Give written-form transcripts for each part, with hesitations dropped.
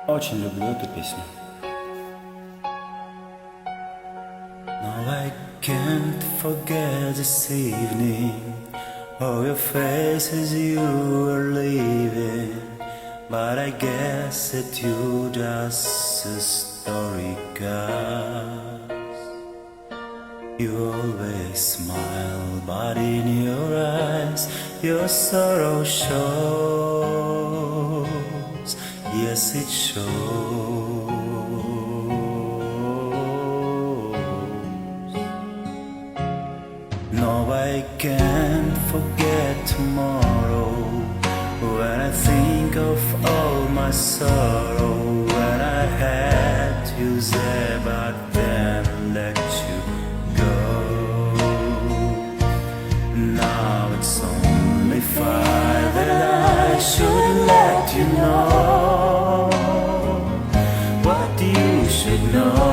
Очень люблю эту песню. No, I can't forget this evening, all your faces you were leaving. But I guess that you just a story, 'cause you always smile, but in your eyes your sorrow shows. Yes, it shows. No, I can't forget tomorrow, when I think of all my sorrow, when I had you there but then let you go. Now it's only fine that I should let you know what you should know.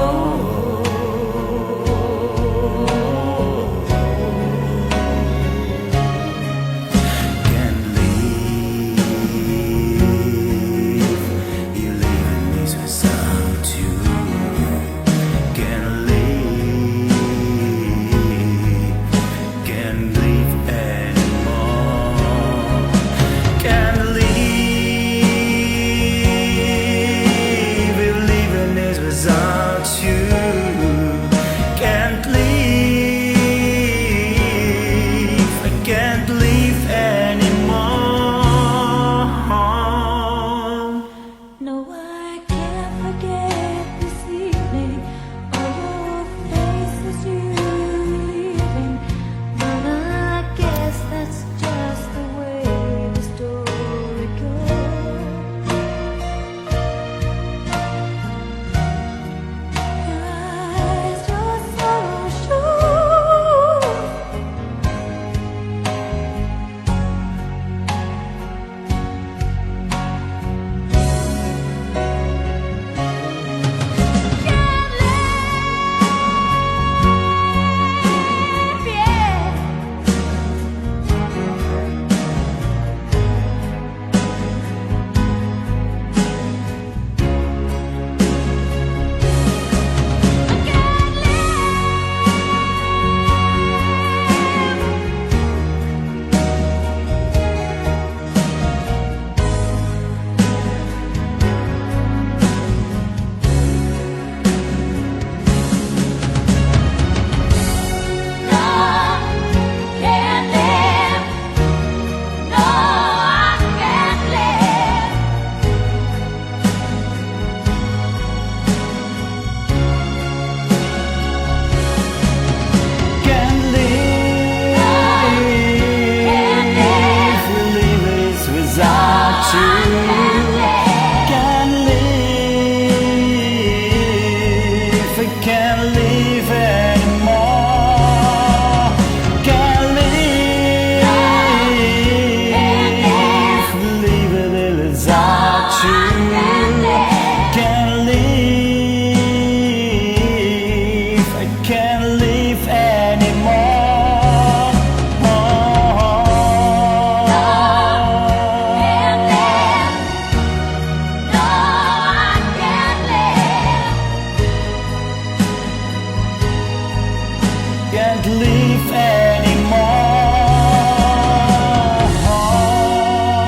Can't live anymore.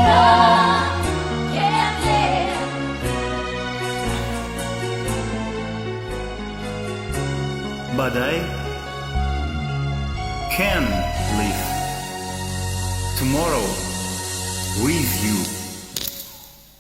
No, can't live. But I can live tomorrow with you.